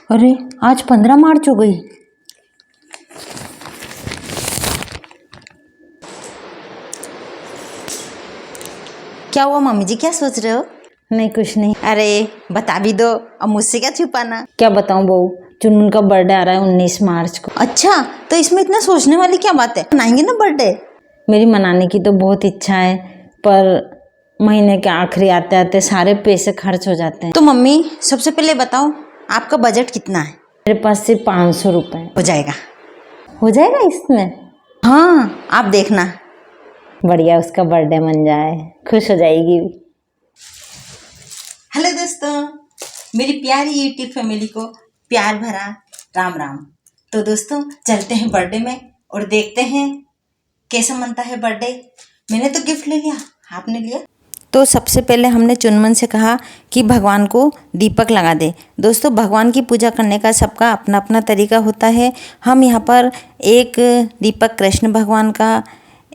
अरे आज 15 मार्च हो गई। क्या हुआ मम्मी जी, क्या सोच रहे हो? नहीं कुछ नहीं। अरे बता भी दो, अब मुझसे क्या छुपाना। क्या बताऊं बहू, चुनमुन का बर्थडे आ रहा है 19 मार्च को। अच्छा, तो इसमें इतना सोचने वाली क्या बात है, मनाएंगे ना बर्थडे। मेरी मनाने की तो बहुत इच्छा है, पर महीने के आखिरी आते आते सारे पैसे खर्च हो जाते हैं। तो मम्मी सबसे पहले बताओ, आपका बजट कितना है? मेरे पास सिर्फ 500 रुपये। हो जाएगा। हो जाएगा इसमें? हाँ, आप देखना। बढ़िया, उसका बर्थडे मन जाए, खुश हो जाएगी। हेलो दोस्तों, मेरी प्यारी यूट्यूब फैमिली को प्यार भरा राम राम। तो दोस्तों चलते हैं बर्थडे में और देखते हैं कैसा मनता है बर्थडे। मैंने तो गिफ्ट ले लिया, आपने लिया? तो सबसे पहले हमने चुनमुन से कहा कि भगवान को दीपक लगा दे। दोस्तों भगवान की पूजा करने का सबका अपना अपना तरीका होता है। हम यहाँ पर एक दीपक कृष्ण भगवान का,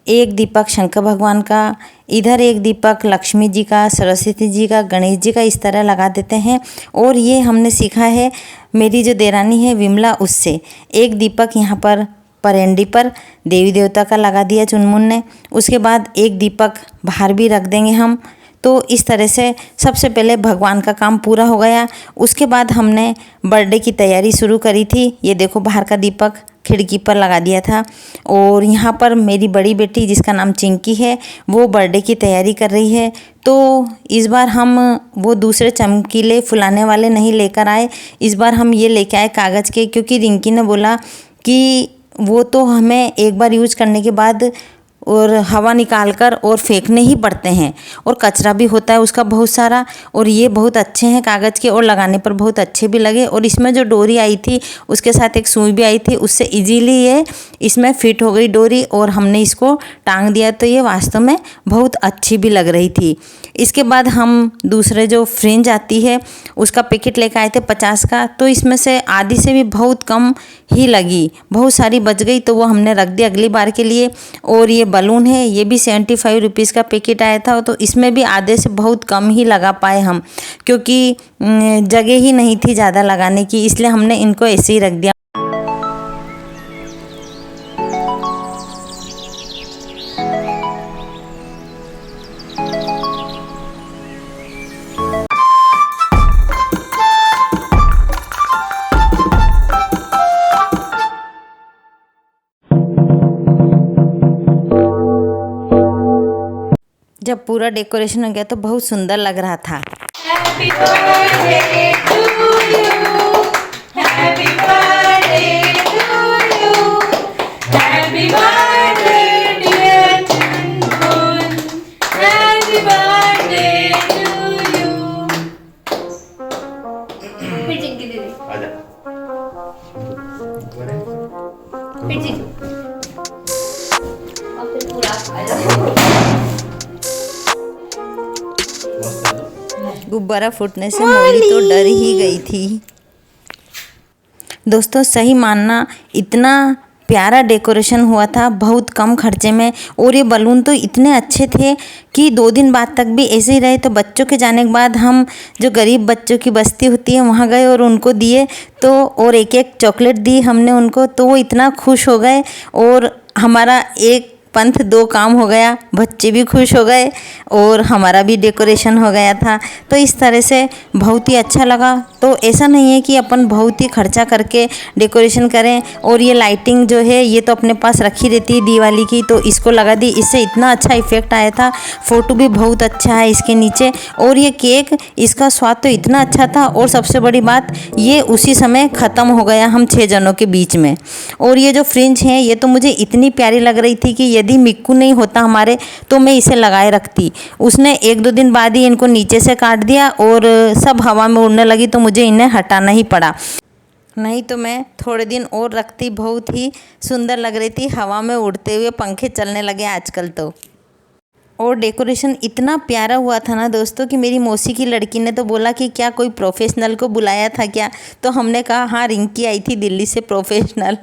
एक दीपक शंकर भगवान का, इधर एक दीपक लक्ष्मी जी का, सरस्वती जी का, गणेश जी का, इस तरह लगा देते हैं। और ये हमने सीखा है मेरी जो देरानी है विमला, उससे। एक दीपक यहाँ पर परेंडी पर देवी देवता का लगा दिया चुनमुन ने। उसके बाद एक दीपक बाहर भी रख देंगे हम। तो इस तरह से सबसे पहले भगवान का काम पूरा हो गया। उसके बाद हमने बर्थडे की तैयारी शुरू करी थी। ये देखो बाहर का दीपक खिड़की पर लगा दिया था। और यहाँ पर मेरी बड़ी बेटी जिसका नाम चिंकी है, वो बर्थडे की तैयारी कर रही है। तो इस बार हम वो दूसरे चमकीले फुलाने वाले नहीं लेकर आए, इस बार हम ये लेके आए कागज़ के, क्योंकि रिंकी ने बोला कि वो तो हमें एक बार यूज करने के बाद और हवा निकाल कर और फेंकने ही पड़ते हैं, और कचरा भी होता है उसका बहुत सारा। और ये बहुत अच्छे हैं कागज़ के, और लगाने पर बहुत अच्छे भी लगे। और इसमें जो डोरी आई थी उसके साथ एक सुई भी आई थी, उससे इजीली ये इसमें फिट हो गई डोरी, और हमने इसको टांग दिया। तो ये वास्तव में बहुत अच्छी भी लग रही थी। इसके बाद हम दूसरे जो फ्रिंज आती है उसका पैकेट लेकर आए थे 50 का। तो इसमें से आधी से भी बहुत कम ही लगी, बहुत सारी बच गई, तो वो हमने रख दी अगली बार के लिए। और ये बलून है, ये भी 75 रुपीज़ का पैकेट आया था। तो इसमें भी आधे से बहुत कम ही लगा पाए हम, क्योंकि जगह ही नहीं थी ज़्यादा लगाने की, इसलिए हमने इनको ऐसे ही रख दिया। जब पूरा डेकोरेशन हो गया तो बहुत सुंदर लग रहा था। Happy birthday to you. Happy birthday to you. Happy birthday dear Chunmun. Happy birthday to you. फिर चिंकी दीदी। आजा। फिर चिंकी। और फिर पूरा आजा। गुब्बारा फूटने से मोली तो डर ही गई थी। दोस्तों सही मानना, इतना प्यारा डेकोरेशन हुआ था बहुत कम खर्चे में। और ये बलून तो इतने अच्छे थे कि 2 दिन बाद तक भी ऐसे ही रहे। तो बच्चों के जाने के बाद हम जो गरीब बच्चों की बस्ती होती है वहाँ गए और उनको दिए, तो और एक एक चॉकलेट दी हमने उनको। तो वो इतना खुश हो गए, और हमारा एक पंथ 2 काम हो गया, बच्चे भी खुश हो गए और हमारा भी डेकोरेशन हो गया था। तो इस तरह से बहुत ही अच्छा लगा। तो ऐसा नहीं है कि अपन बहुत ही खर्चा करके डेकोरेशन करें। और ये लाइटिंग जो है ये तो अपने पास रखी रहती है दिवाली की, तो इसको लगा दी, इससे इतना अच्छा इफेक्ट आया था। फ़ोटो भी बहुत अच्छा है इसके नीचे। और ये केक, इसका स्वाद तो इतना अच्छा था, और सबसे बड़ी बात ये उसी समय ख़त्म हो गया हम 6 जनों के बीच में। और ये जो फ्रिंज हैं ये तो मुझे इतनी प्यारी लग रही थी कि यदि मिक्कू नहीं होता हमारे तो मैं इसे लगाए रखती। उसने 1-2 दिन बाद ही इनको नीचे से काट दिया और सब हवा में उड़ने लगी, तो मुझे इन्हें हटाना ही पड़ा, नहीं तो मैं थोड़े दिन और रखती। बहुत ही सुंदर लग रही थी, हवा में उड़ते हुए पंखे चलने लगे आजकल तो। और डेकोरेशन इतना प्यारा हुआ था ना दोस्तों कि मेरी मौसी की लड़की ने तो बोला कि क्या कोई प्रोफेशनल को बुलाया था क्या। तो हमने कहा हाँ, रिंकी आई थी दिल्ली से प्रोफेशनल।